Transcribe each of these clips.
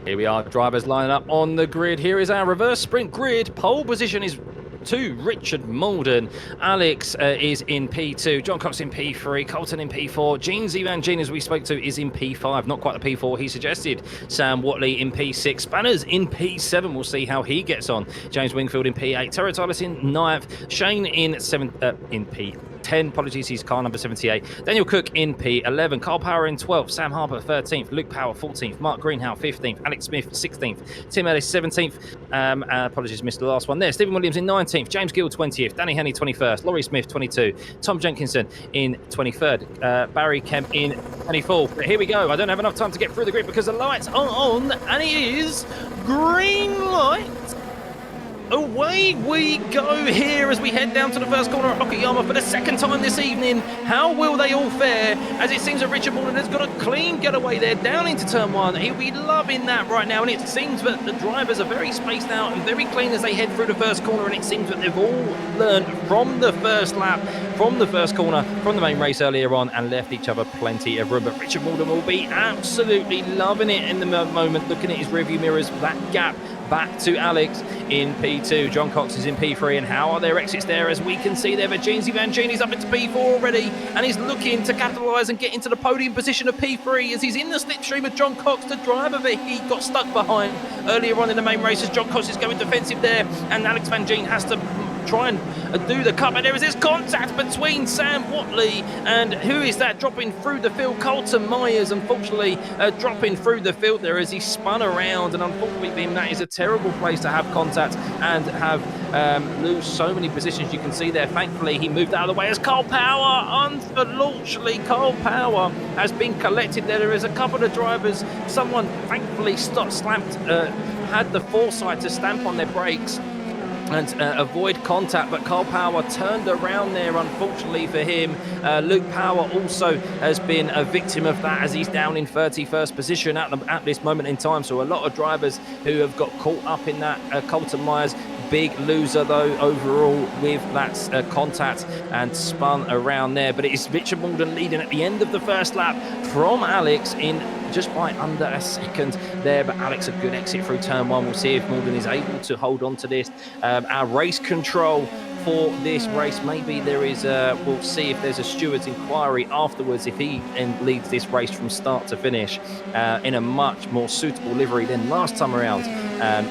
Here we are, drivers lining up on the grid. Here is our reverse sprint grid. Pole position is to Richard Malden. Alex is in P2. John Cox in P3. Colton in P4. Gene Van as we spoke to, is in P5. Not quite the P4 he suggested. Sam Watley in P6. Spanners in P7. We'll see how he gets on. James Wingfield in P8. Terry Tyler in 9th. Shane in P10. Apologies, he's car number 78. Daniel Cook in P11. Carl Power in 12th. Sam Harper 13th. Luke Power 14th. Mark Greenhow 15th. Alex Smith 16th. Tim Ellis 17th. Apologies, missed the last one there. Stephen Williams in 19th. James Gill 20th. Danny Henney 21st. Laurie Smith 22. Tom Jenkinson in 23rd. Barry Kemp in 24th. But here we go. I don't have enough time to get through the grid because the lights are on, and it is green light. Away we go here as we head down to the first corner at Okayama for the second time this evening. How will they all fare? As it seems that Richard Malden has got a clean getaway there down into turn one. He'll be loving that right now, and it seems that the drivers are very spaced out and very clean as they head through the first corner, and it seems that they've all learned from the first lap, from the first corner, from the main race earlier on, and left each other plenty of room. But Richard Malden will be absolutely loving it in the moment, looking at his rearview mirrors, that gap back to Alex in P2. John Cox is in P3, and how are their exits there? As we can see there, Gene Van is up into P4 already, and he's looking to capitalise and get into the podium position of P3 as he's in the slipstream of John Cox, the driver that he got stuck behind earlier on in the main race. As John Cox is going defensive there, and Alex Van Gene has to try and do the cut, but there is this contact between Sam Watley and who is that dropping through the field? Colton Myers, unfortunately, dropping through the field there as he spun around, and unfortunately that is a terrible place to have contact and have lose so many positions. You can see there, thankfully he moved out of the way as Carl Power, unfortunately Carl Power has been collected there. There is a couple of drivers, someone thankfully had the foresight to stamp on their brakes and avoid contact, but Carl Power turned around there, unfortunately for him. Luke Power also has been a victim of that as he's down in 31st position at this moment in time. So a lot of drivers who have got caught up in that. Colton Myers, big loser though overall with that contact, and spun around there. But it is Richard Malden leading at the end of the first lap from Alex in just by under a second there, but Alex a good exit through turn one. We'll see if Malden is able to hold on to this. Our race control for this race, maybe there is we'll see if there's a steward's inquiry afterwards if he leads this race from start to finish in a much more suitable livery than last time around.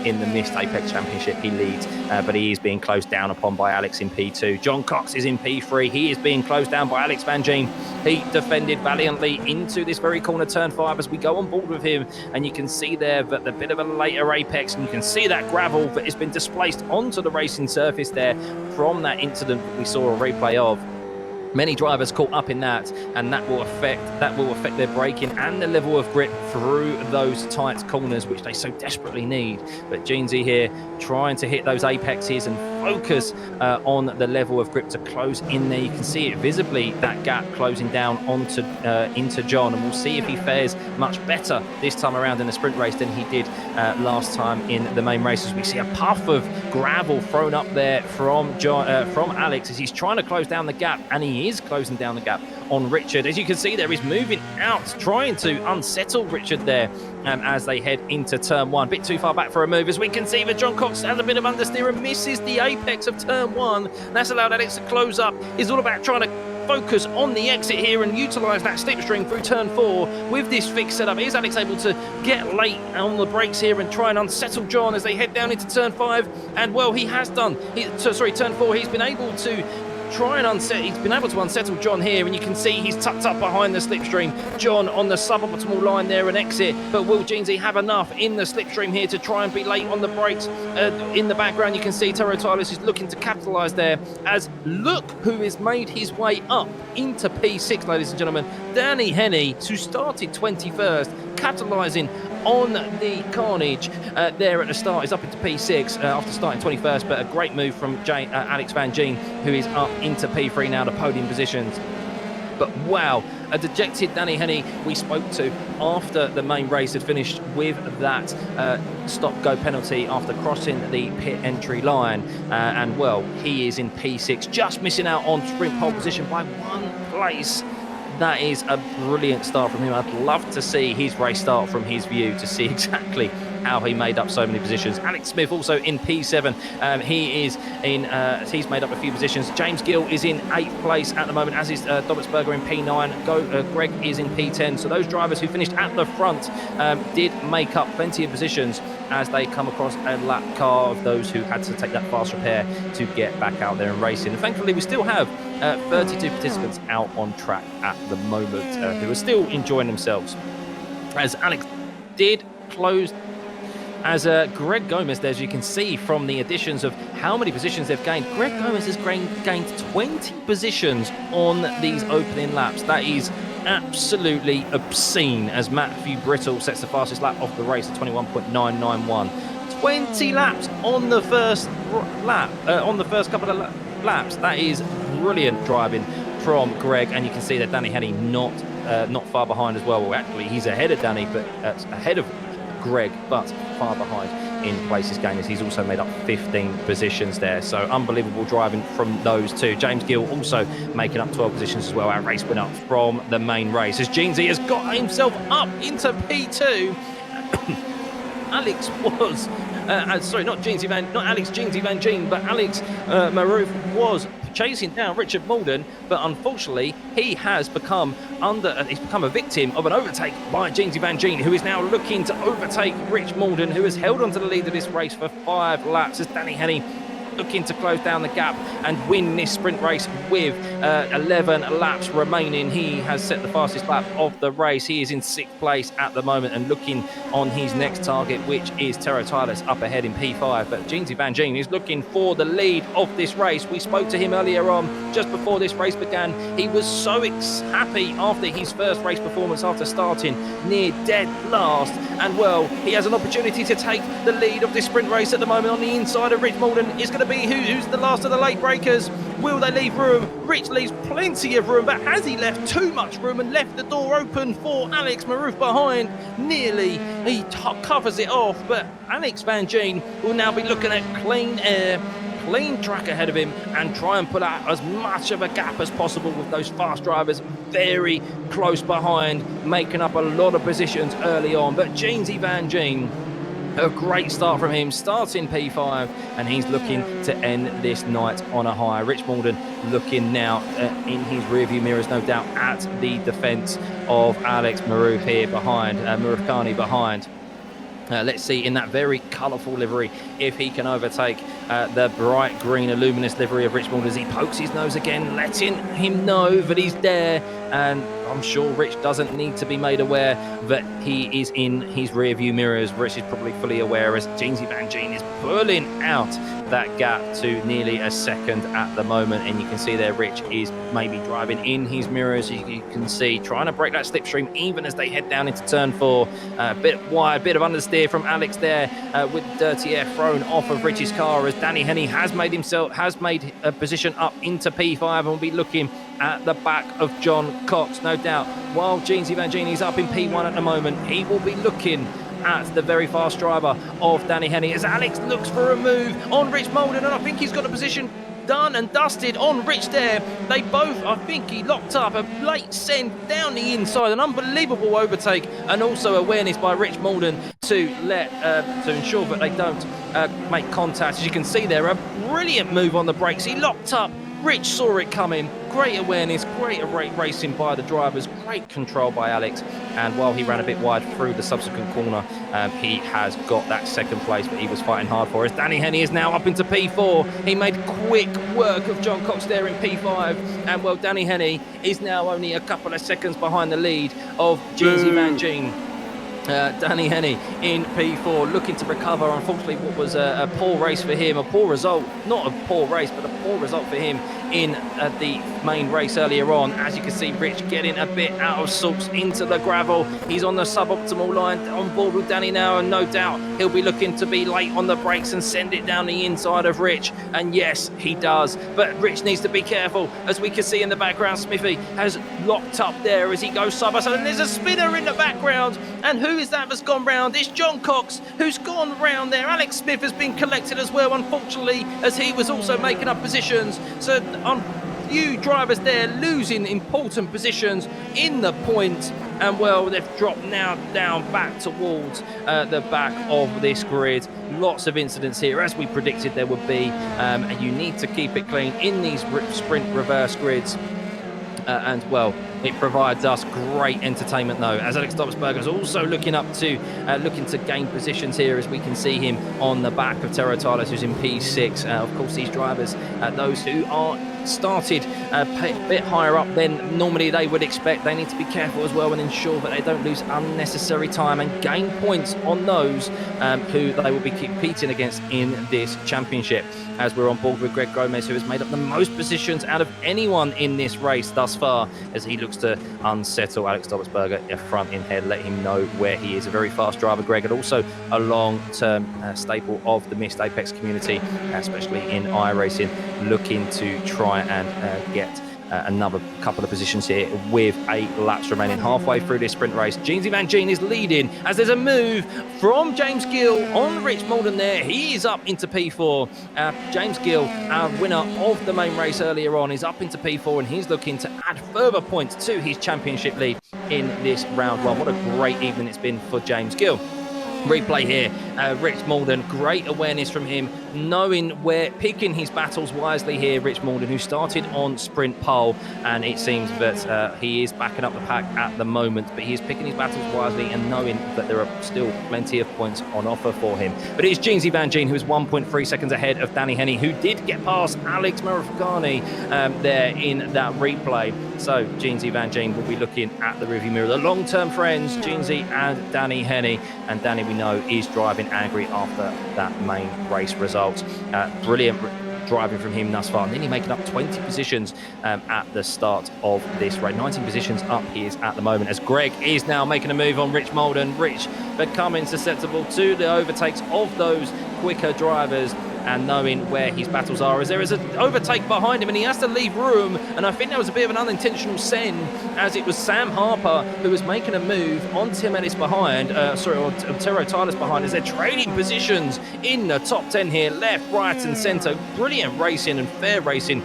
In the Missed Apex Championship he leads, but he is being closed down upon by Alex in P2. John Cox is in P3. He is being closed down by Alex Van Gene. He defended valiantly into this very corner turn 5 as we go on board with him, and you can see there that the bit of a later apex, and you can see that gravel that has been displaced onto the racing surface there from that incident that we saw a replay of. Many drivers caught up in that, and that will affect their braking and the level of grip through those tight corners, which they so desperately need. But Jeansy here trying to hit those apexes and focus on the level of grip to close in there. You can see it visibly, that gap closing down onto into John, and we'll see if he fares much better this time around in the sprint race than he did last time in the main races. We see a puff of gravel thrown up there from Alex as he's trying to close down the gap, and he is closing down the gap on Richard. As you can see there, he's moving out, trying to unsettle Richard there as they head into turn one. Bit too far back for a move, as we can see that John Cox has a bit of understeer and misses the apex of turn one. That's allowed Alex to close up. It's all about trying to focus on the exit here and utilise that slipstream through turn 4 with this fixed setup. Is Alex able to get late on the brakes here and try and unsettle John as they head down into turn 5? And well, he has done. Turn 4. He's been able to unsettle John here, and you can see he's tucked up behind the slipstream. John on the suboptimal line there and exit, but will Jeansy have enough in the slipstream here to try and be late on the brakes? In the background you can see Taro Tyler is looking to capitalise there, as look who has made his way up into P6, ladies and gentlemen. Danny Henney, who started 21st, capitalising on the carnage there at the start, is up into P6 after starting 21st, but a great move from Alex Van Gene, who is up into P3 now to podium positions. But wow, a dejected Danny Henney we spoke to after the main race had finished with that stop-go penalty after crossing the pit entry line. And well, he is in P6, just missing out on sprint pole position by one place. that is a brilliant start from him. I'd love to see his race start from his view to see exactly how he made up so many positions. Alex Smith also in P7. He's made up a few positions. James Gill is in 8th place at the moment, as is Dobertsberger in P9. Greg is in P10. So those drivers who finished at the front did make up plenty of positions as they come across a lap car of those who had to take that fast repair to get back out there and racing. And thankfully, we still have 32 participants out on track at the moment who are still enjoying themselves. As Alex did close, as Greg Gomez, as you can see from the additions of how many positions they've gained, Greg Gomez has gained 20 positions on these opening laps. That is absolutely obscene, as Matthew Brittle sets the fastest lap of the race at 21.991. 20 laps on the first lap, on the first couple of laps. That is brilliant driving from Greg, and you can see that Danny Henney not far behind as well. Well, actually, he's ahead of Danny, but ahead of Greg, but far behind in places gained, as he's also made up 15 positions there. So unbelievable driving from those two. James Gill also making up 12 positions as well. Our race winner from the main race, as Jeansy has got himself up into P2. Alex was not Alex Jeansy Van Gene, but Alex Maroof was chasing down Richard Malden, but unfortunately he's become a victim of an overtake by Jeansy Van Gene, who is now looking to overtake Rich Malden, who has held onto the lead of this race for 5 laps, as Danny Henney looking to close down the gap and win this sprint race with 11 laps remaining. He has set the fastest lap of the race. He is in 6th place at the moment and looking on his next target, which is Tero Titus up ahead in P5. But Jeansy Van Gene is looking for the lead of this race. We spoke to him earlier on, just before this race began. He was so happy after his first race performance, after starting near dead last. And well, he has an opportunity to take the lead of this sprint race at the moment on the inside of Rich Malden. It's going to be who's the last of the late breakers. Will they leave room? Rich leaves plenty of room, but has he left too much room and left the door open for Alex Maroof behind? Nearly, he covers it off, but Alex Van Gene will now be looking at clean air, clean track ahead of him, and try and put out as much of a gap as possible with those fast drivers very close behind, making up a lot of positions early on. But Jeansy Van Gene, a great start from him, starting P5, and he's looking to end this night on a high. Rich Malden looking now in his rearview mirrors, no doubt, at the defence of Alex Maroof here behind, Maroof Khani behind. Let's see in that very colourful livery if he can overtake the bright green luminous livery of Rich Malden as he pokes his nose again, letting him know that he's there. And I'm sure Rich doesn't need to be made aware that he is in his rear view mirrors. Rich is probably fully aware, as Jeansy Van Gene is pulling out that gap to nearly a second at the moment. And you can see there Rich is maybe driving in his mirrors. You can see trying to break that slipstream even as they head down into turn 4. A bit wide, bit of understeer from Alex there with dirty air thrown off of Rich's car, as Danny Henney has made a position up into P5 and will be looking at the back of John Cox, no doubt. While Jeansy Van Gene is up in P1 at the moment, he will be looking at the very fast driver of Danny Henney as Alex looks for a move on Rich Malden, and I think he's got a position done and dusted on Rich there. They both, I think he locked up a late send down the inside, an unbelievable overtake, and also awareness by Rich Malden to ensure that they don't make contact. As you can see there, a brilliant move on the brakes. He locked up. Rich saw it coming. Great awareness, great racing by the drivers, great control by Alex. And while he ran a bit wide through the subsequent corner, he has got that second place that he was fighting hard for. As Danny Henney is now up into P4. He made quick work of John Cox there in P5. And well, Danny Henney is now only a couple of seconds behind the lead of Jeansy Van Gene. Danny Henney in P4 looking to recover. Unfortunately, what was a poor race for him, a poor result, not a poor race, but a poor result for him in the main race earlier on. As you can see, Rich getting a bit out of sorts into the gravel. He's on the suboptimal line, on board with Danny now, and no doubt he'll be looking to be late on the brakes and send it down the inside of Rich. And yes, he does. But Rich needs to be careful. As we can see in the background, Smithy has locked up there as he goes side-by-side. And there's a spinner in the background. And who is that that's gone round? It's John Cox who's gone round there. Alex Smith has been collected as well, unfortunately, as he was also making up positions. So few drivers there losing important positions in the points. And well, they've dropped now down back towards the back of this grid. Lots of incidents here, as we predicted there would be. And you need to keep it clean in these sprint reverse grids. And well, it provides us great entertainment though, as Alex Dobsberger is also looking to gain positions here, as we can see him on the back of Tero Tyler, who's in P6. Of course, these drivers, those who are started a bit higher up than normally they would expect, they need to be careful as well and ensure that they don't lose unnecessary time and gain points on those who they will be competing against in this championship. As we're on board with Greg Gomez, who has made up the most positions out of anyone in this race thus far, as he looks to unsettle Alex Dobsberger front in head, let him know where he is. A very fast driver, Greg, and also a long-term staple of the Missed Apex community, especially in iRacing, looking to try and get another couple of positions here with 8 laps remaining halfway through this sprint race. Jeansy Van Gien is leading as there's a move from James Gill on Rich Malden there. He is up into P4. James Gill, our winner of the main race earlier on, is up into P4, and he's looking to add further points to his championship lead in this round 1. What a great evening it's been for James Gill. Replay here, Rich Malden, great awareness from him, knowing where, picking his battles wisely here. Rich Malden, who started on sprint pole, and it seems that he is backing up the pack at the moment, but he is picking his battles wisely and knowing that there are still plenty of points on offer for him. But it is Jeansy Van Gien, who is 1.3 seconds ahead of Danny Henney, who did get past Alex Marafagani there in that replay. So Jeansy Van Gien will be looking at the rearview mirror. The long-term friends, Jeansy and Danny Henney, and Danny, we know, is driving angry after that main race result. Brilliant driving from him thus far, nearly making up 20 positions at the start of this race. 19 positions up he is at the moment, as Greg is now making a move on Rich Malden. Rich becoming susceptible to the overtakes of those quicker drivers, and knowing where his battles are, as there is an overtake behind him and he has to leave room. And I think that was a bit of an unintentional send, as it was Sam Harper who was making a move on Tim Ellis behind, on Tero Tyler's behind, as they're trading positions in the top 10 here, left, right and centre. Brilliant racing and fair racing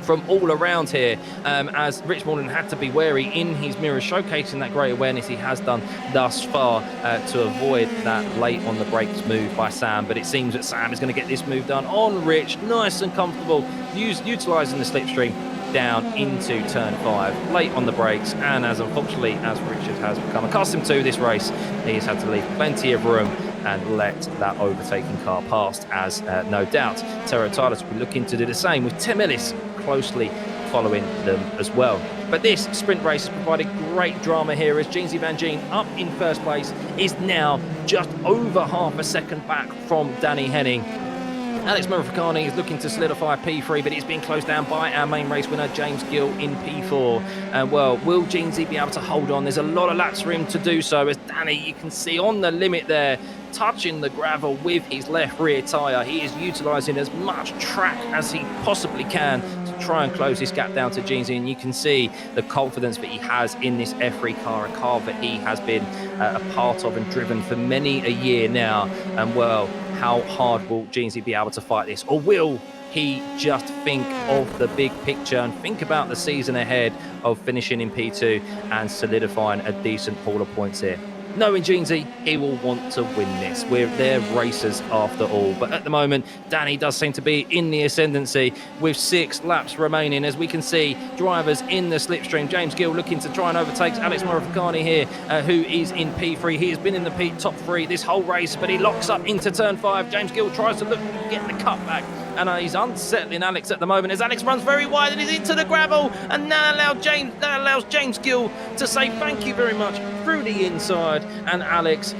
from all around here, as Rich Malden had to be wary in his mirror, showcasing that great awareness he has done thus far to avoid that late on the brakes move by Sam. But it seems that Sam is going to get this move done on Rich, nice and comfortable, utilising the slipstream down into turn 5, late on the brakes. And as unfortunately as Richard has become accustomed to this race, he has had to leave plenty of room and let that overtaking car past, as no doubt Tero Tyler will be looking to do the same, with Tim Ellis closely following them as well. But this sprint race has provided great drama here, as Jeansy Van Gien, up in first place, is now just over half a second back from Danny Henning. Alex Marafagani is looking to solidify P3, but it's being closed down by our main race winner, James Gill, in P4. And well, will Jeansy be able to hold on? There's a lot of laps for him to do so, as Danny, you can see on the limit there, touching the gravel with his left rear tyre. He is utilising as much track as he possibly can to try and close this gap down to Jeansy, and you can see the confidence that he has in this F3 car, a car that he has been a part of and driven for many a year now. And well, how hard will Jeansy be able to fight this, or will he just think of the big picture and think about the season ahead of finishing in P2 and solidifying a decent pool of points here? Knowing Jeansy, he will want to win this. They're racers after all. But at the moment, Danny does seem to be in the ascendancy with 6 laps remaining. As we can see, drivers in the slipstream. James Gill looking to try and overtake Alex Marafagani here, who is in P3. He has been in the top 3 this whole race, but he locks up into turn 5. James Gill tries to get the cutback, and he's unsettling Alex at the moment, as Alex runs very wide and is into the gravel, and that allows James Gill to say thank you very much through the inside, and Alex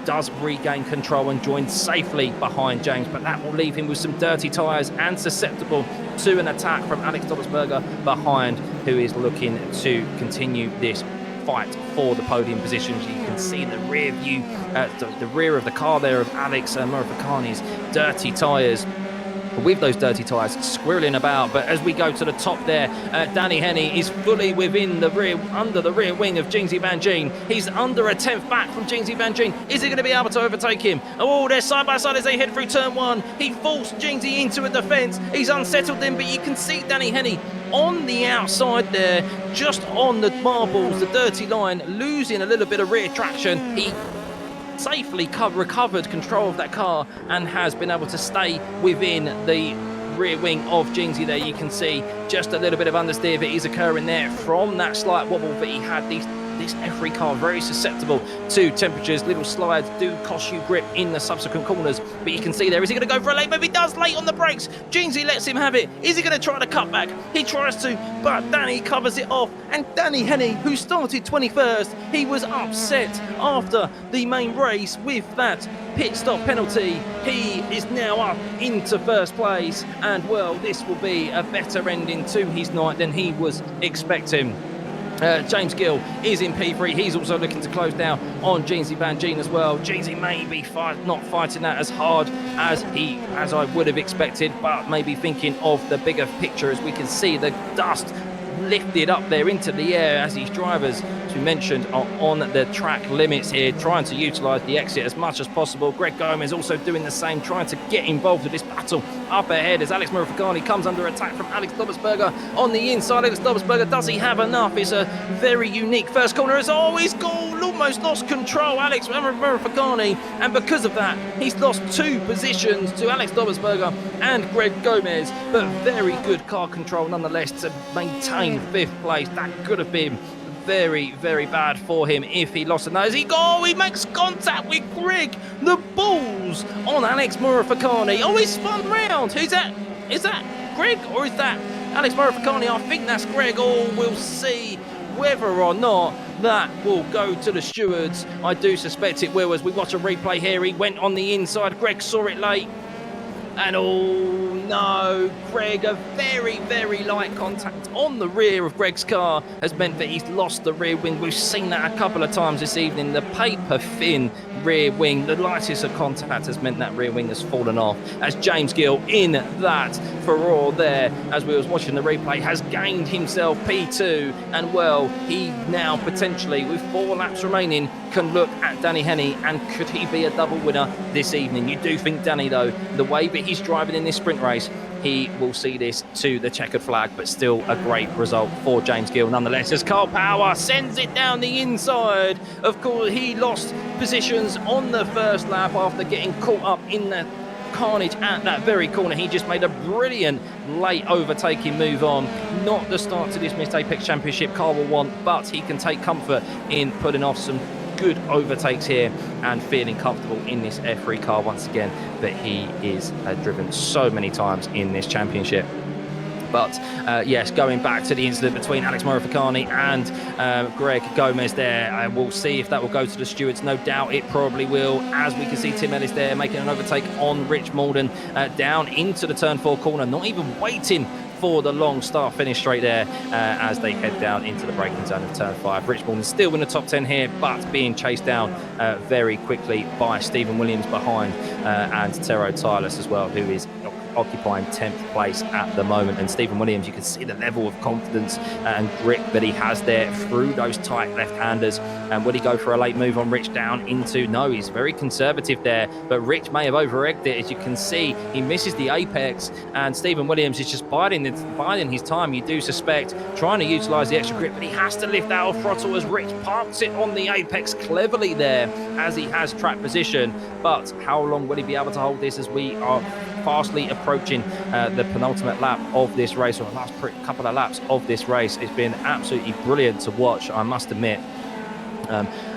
does regain control and join safely behind James, but that will leave him with some dirty tyres and susceptible to an attack from Alex Dobsberger behind, who is looking to continue this fight for the podium positions. You can see the rear view, the rear of the car there of Alex Marafagani's dirty tyres with those dirty tyres squirreling about. But as we go to the top there, Danny Henny is fully within the rear, under the rear wing of Jingsy Van Gien. He's under a 10th back from Jingsy Van Gien. Is he going to be able to overtake him? Oh, they're side by side as they head through turn one. He forced Jingsy into a defence. He's unsettled them, but you can see Danny Henny on the outside there, just on the marbles, the dirty line, losing a little bit of rear traction. He safely recovered control of that car and has been able to stay within the rear wing of Jingsy there. You can see just a little bit of understeer that is occurring there from that slight wobble that he had. This F3 car very susceptible to temperatures. Little slides do cost you grip in the subsequent corners, but you can see there, is he going to go for a late move? He does, late on the brakes. Jingsy lets him have it. Is he going to try to cut back? He tries to, but Danny covers it off. And Danny Henny, who started 21st, he was upset after the main race with that pit stop penalty. He is now up into first place, and well, this will be a better ending to his night than he was expecting. James Gill is in P3. He's also looking to close down on Jingsy Van Gien as well. Jingsy may be not fighting that as hard as I would have expected, but maybe thinking of the bigger picture, as we can see the dust lifted up there into the air as these drivers, as we mentioned, are on the track limits here, trying to utilise the exit as much as possible. Greg Gomez also doing the same, trying to get involved with this battle up ahead as Alex Murafakani comes under attack from Alex Dobbersberger on the inside. Alex Dobbersberger, does he have enough? It's a very unique first corner. It's always goal, almost lost control, Alex Murafakani, and because of that, he's lost 2 positions to Alex Dobbersberger and Greg Gomez, but very good car control nonetheless to maintain 5th place. That could have been very, very bad for him if he lost a nose. He makes contact with Greg. The balls on Alex Murafakani. Oh, he spun round. Who's that? Is that Greg or is that Alex Murafakani? I think that's Greg. Oh, we'll see whether or not that will go to the stewards. I do suspect it will, as we watch a replay here. He went on the inside. Greg saw it late. And oh no, Greg, a very, very light contact on the rear of Greg's car has meant that he's lost the rear wing. We've seen that a couple of times this evening. The paper thin rear wing, the lightest of contact has meant that rear wing has fallen off, as James Gill in that furore there, as we was watching the replay, has gained himself P2, and well, he now potentially, with 4 laps remaining, can look at Danny Henny, and could he be a double winner this evening? You do think Danny, though, the way that he's driving in this sprint race, he will see this to the checkered flag, but still a great result for James Gill nonetheless, as Carl Power sends it down the inside. Of course, he lost positions on the first lap after getting caught up in the carnage at that very corner. He just made a brilliant late overtaking move on. Not the start to this Missed Apex Championship Carl will want, but he can take comfort in putting off some good overtakes here and feeling comfortable in this F3 car once again that he is driven so many times in this championship. But yes, going back to the incident between Alex Murafakani and Greg Gomez there, we'll see if that will go to the stewards. No doubt it probably will, as we can see Tim Ellis there making an overtake on Rich Malden down into the turn 4 corner, not even waiting for the long start finish straight there as they head down into the braking zone of turn 5. Rich Malden still in the top 10 here, but being chased down very quickly by Stephen Williams behind and Tero Tylus as well, who is occupying 10th place at the moment. And Stephen Williams, you can see the level of confidence and grip that he has there through those tight left-handers. And will he go for a late move on Rich down into? No, he's very conservative there, but Rich may have over-egged it. As you can see, he misses the apex, and Stephen Williams is just biding his time, you do suspect, trying to utilise the extra grip, but he has to lift out of throttle as Rich parks it on the apex cleverly there as he has track position. But how long will he be able to hold this, as we are fastly approaching the penultimate lap of this race, or the last couple of laps of this race? It's been absolutely brilliant to watch, I must admit.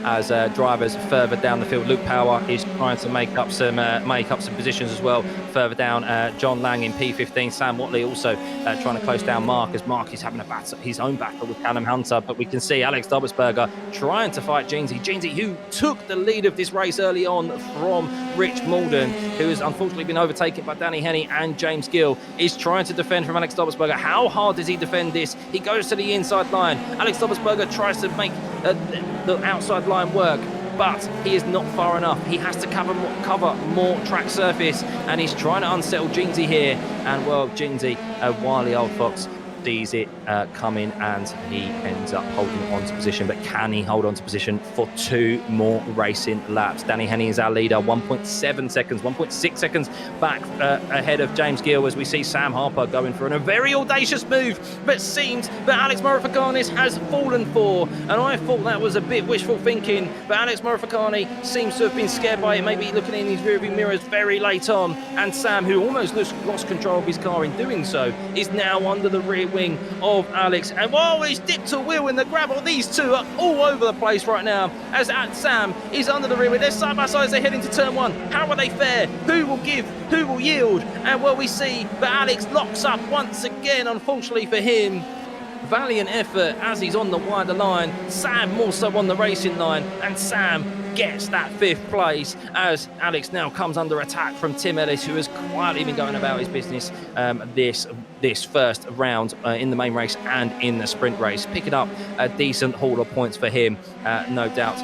As drivers further down the field, Luke Power is trying to make up some positions as well. Further down, John Lang in P15, Sam Watley also trying to close down Mark, as Mark is having his own battle with Callum Hunter. But we can see Alex Dobbersberger trying to fight Jingsy, who took the lead of this race early on from Rich Malden, who has unfortunately been overtaken by Danny Henny, and James Gill is trying to defend from Alex Dobbersberger. How hard does he defend this? He goes to the inside line. Alex Dobbersberger tries to make the outside line work. but he is not far enough. He has to cover more track surface, and he's trying to unsettle Jeansy here. And well, Jeansy, a wily old fox, sees it coming, and he ends up holding on to position. But can he hold on to position for 2 more racing laps? Danny Henny is our leader, 1.7 seconds, 1.6 seconds back ahead of James Gill, as we see Sam Harper going for a very audacious move, but seems that Alex Moraficanis has fallen for. And I thought that was a bit wishful thinking, but Alex Moraficani seems to have been scared by it, maybe looking in his rearview mirrors very late on. And Sam, who almost lost control of his car in doing so, is now under the rear wing of Alex, and he's dipped a wheel in the gravel. These two are all over the place right now, as Sam is under the rear wing. They're side by side as they head into turn 1. How will they fare? Who will give? Who will yield? And well, we see that Alex locks up once again, unfortunately for him. Valiant effort as he's on the wider line. Sam more so on the racing line, and Sam gets that 5th place as Alex now comes under attack from Tim Ellis, who has quietly been going about his business this first round in the main race and in the sprint race, picking up a decent haul of points for him, no doubt,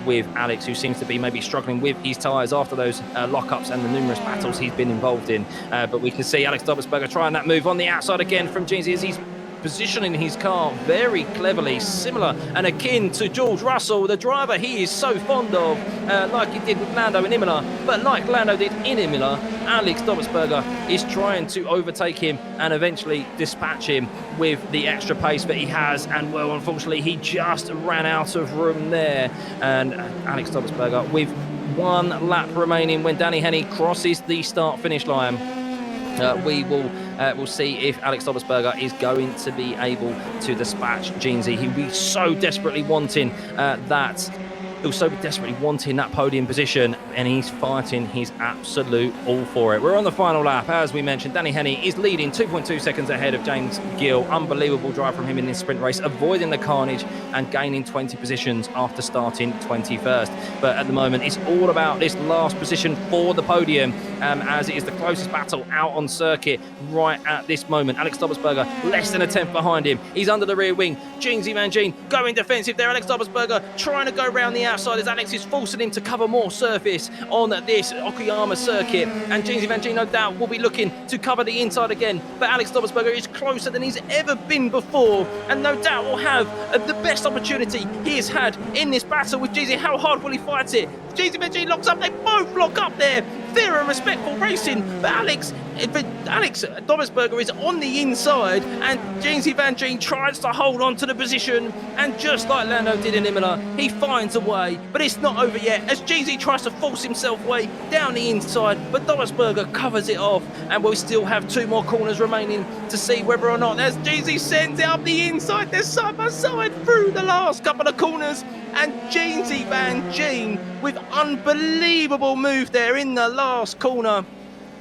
with Alex, who seems to be maybe struggling with his tyres after those lockups and the numerous battles he's been involved in. But we can see Alex Dobbelsberger trying that move on the outside again from Jeansy, as he's positioning his car very cleverly, similar and akin to George Russell, the driver he is so fond of, like he did with Lando in Imola. But like Lando did in Imola, Alex Dobbelsberger is trying to overtake him and eventually dispatch him with the extra pace that he has. And well, unfortunately, he just ran out of room there. And Alex Dobbelsberger with 1 lap remaining when Danny Henny crosses the start-finish line. We'll see if Alex Dobbelsberger is going to be able to dispatch Jeansy. He'll be so desperately wanting that podium position, and he's fighting his absolute all for it. We're on the final lap. As we mentioned, Danny Henny is leading 2.2 seconds ahead of James Gill. Unbelievable drive from him in this sprint race, avoiding the carnage and gaining 20 positions after starting 21st. But at the moment, it's all about this last position for the podium, as it is the closest battle out on circuit right at this moment. Alex Dobbelsberger less than a tenth behind him. He's under the rear wing. Jeansy Van Gene going defensive there. Alex Dobbelsberger trying to go around the outside as Alex is forcing him to cover more surface on this Okayama circuit, and Jeansy Van Gene no doubt will be looking to cover the inside again, but Alex Dobbelsberger is closer than he's ever been before, and no doubt will have the best opportunity he has had in this battle with Jeansy. How hard will he fight it? Jeansy Van Gene locks up, they both lock up there. Fair and respectful racing, but Alex Dobbelsberger is on the inside, and Jeansy Van Gene tries to hold on to the position, and just like Lando did in Imola, he finds a way, but it's not over yet as Jeansy tries to force himself way down the inside, but Dobbelsberger covers it off, and we'll still have 2 more corners remaining to see whether or not, as Jeansy sends it up the inside, they're side by side through the last couple of corners, and Jeansy Van Gene with unbelievable move there in the last corner.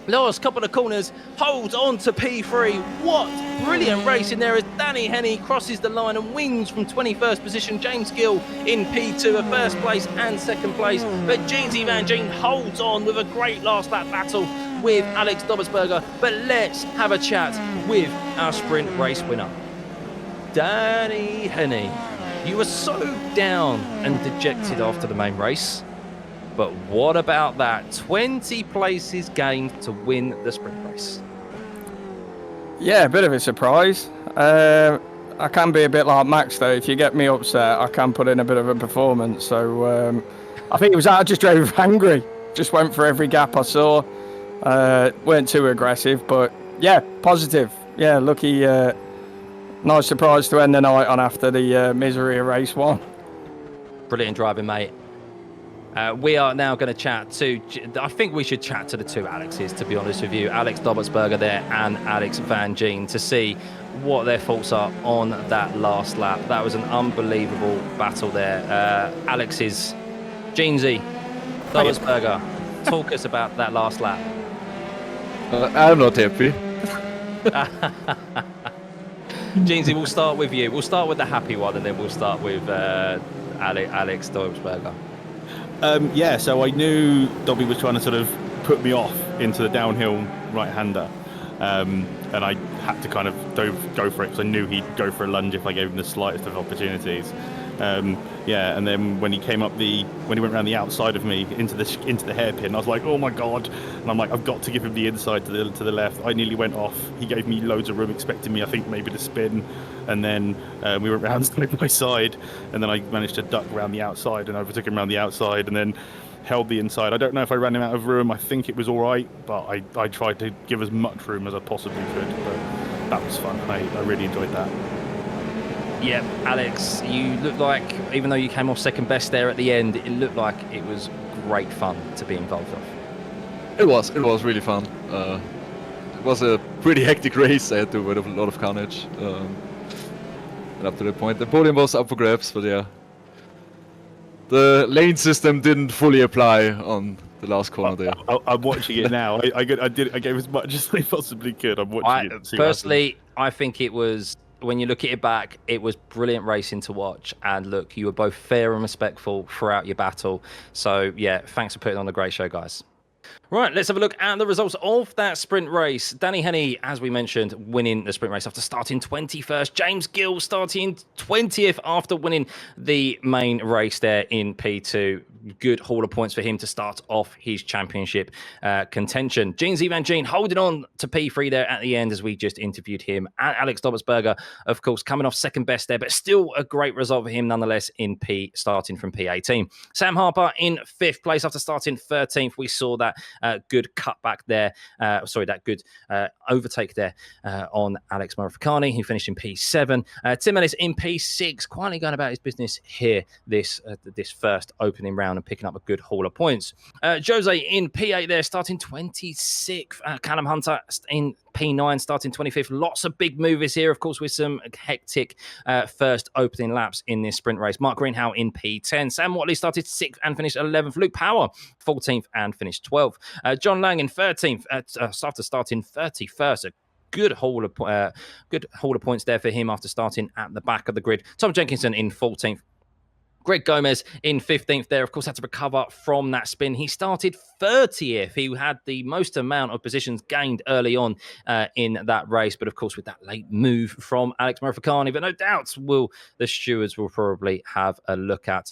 Last couple of corners, holds on to P3. What brilliant racing there as Danny Henny crosses the line and wins from 21st position. James Gill in P2, a first place and second place. But Jeansy Van Gene holds on with a great last lap battle with Alex Dobbelsberger. But let's have a chat with our sprint race winner. Danny Henny, you were so down and dejected after the main race. But what about that 20 places gained to win the sprint race? Yeah, a bit of a surprise. I can be a bit like Max, though. If you get me upset, I can put in a bit of a performance. So I think it was I just drove angry. Just went for every gap I saw. Weren't too aggressive, but yeah, positive. Yeah, lucky. Nice surprise to end the night on after the misery of race 1. Brilliant driving, mate. We are now going to chat to, I think we should chat to the 2 Alexes, to be honest with you. Alex Dobbelsberger there and Alex Van Gene, to see what their thoughts are on that last lap. That was an unbelievable battle there. Alex's Jeansy Dobbelsberger, talk us about that last lap. I'm not happy. Jeansy, we'll start with you. We'll start with the happy one, and then we'll start with Alex Dobbelsberger. Yeah, so I knew Dobby was trying to sort of put me off into the downhill right-hander, and I had to kind of go for it because I knew he'd go for a lunge if I gave him the slightest of opportunities. Yeah, and then when he went around the outside of me into the hairpin, I was like, oh my god! And I'm like, I've got to give him the inside to the left. I nearly went off. He gave me loads of room, expecting me, I think, maybe to spin, and then we went round side by side, and then I managed to duck around the outside and overtook him around the outside, and then held the inside. I don't know if I ran him out of room. I think it was all right, but I tried to give as much room as I possibly could. But that was fun. I really enjoyed that. Yeah, Alex, you looked like, even though you came off second best there at the end, it looked like it was great fun to be involved with. It was really fun. It was a pretty hectic race. I had to avoid a lot of carnage. And up to that point, the podium was up for grabs, but yeah. The lane system didn't fully apply on the last corner there. I'm watching it now. I gave as much as I possibly could. I'm watching it. Personally, I think it was, when you look at it back, it was brilliant racing to watch. And look, you were both fair and respectful throughout your battle. So yeah, thanks for putting on a great show, guys. Right, let's have a look at the results of that sprint race. Danny Henney, as we mentioned, winning the sprint race after starting 21st. James Gill starting 20th after winning the main race there in P2. Good haul of points for him to start off his championship contention. Gene Van Gene holding on to P3 there at the end as we just interviewed him. And Alex Dobertsberger, of course, coming off second best there, but still a great result for him nonetheless in P, starting from P18. Sam Harper in 5th place after starting 13th. We saw that good cutback there. That good overtake there on Alex Murafakani, who finished in P7. Tim Ellis in P6, quietly going about his business here this first opening round and picking up a good haul of points. Jose in P8 there, starting 26th. Callum Hunter in P9, starting 25th. Lots of big movers here, of course, with some hectic first opening laps in this sprint race. Mark Greenhow in P10. Sam Watley started 6th and finished 11th. Luke Power, 14th and finished 12th. John Lang in 13th after starting 31st. A good haul of points there for him after starting at the back of the grid. Tom Jenkinson in 14th. Greg Gomez in 15th there, of course, had to recover from that spin. He started 30th. He had the most amount of positions gained early on in that race, but of course, with that late move from Alex Murafakani, but no doubt the stewards will probably have a look at.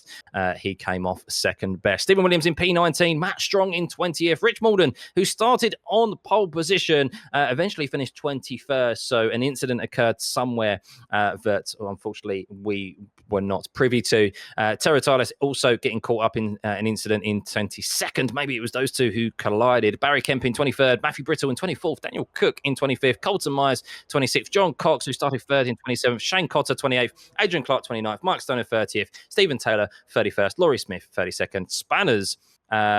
He came off second best. Stephen Williams in P19, Matt Strong in 20th. Rich Malden, who started on pole position, eventually finished 21st. So an incident occurred somewhere that unfortunately we were not privy to. Terratales also getting caught up in an incident in 22nd. Maybe it was those two who collided. Barry Kemp in 23rd, Matthew Brittle in 24th, Daniel Cook in 25th, Colton Myers 26th, John Cox, who started 3rd in 27th, Shane Cotter 28th, Adrian Clark 29th, Mike Stoner 30th, Stephen Taylor 31st, Laurie Smith 32nd. Spanners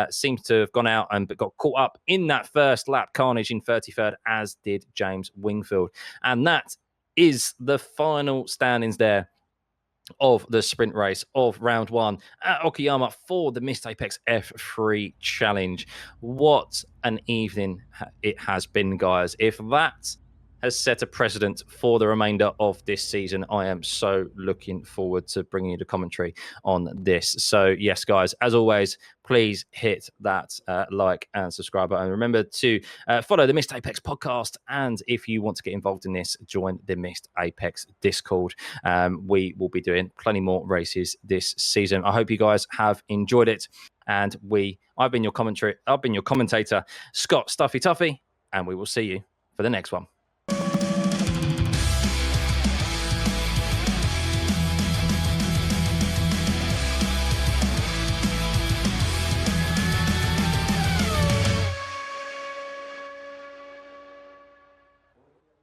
seems to have gone out and got caught up in that first lap carnage in 33rd, as did James Wingfield. And that is the final standings there of the sprint race of round 1 at Okayama for the Missed Apex F3 Challenge. What an evening it has been, guys. If that has set a precedent for the remainder of this season, I am so looking forward to bringing you the commentary on this. So yes, guys, as always, please hit that like and subscribe button. Remember to follow the Missed Apex podcast. And if you want to get involved in this, join the Missed Apex Discord. We will be doing plenty more races this season. I hope you guys have enjoyed it. And I've been your commentator, Scott Stuffy Tuffy, and we will see you for the next one.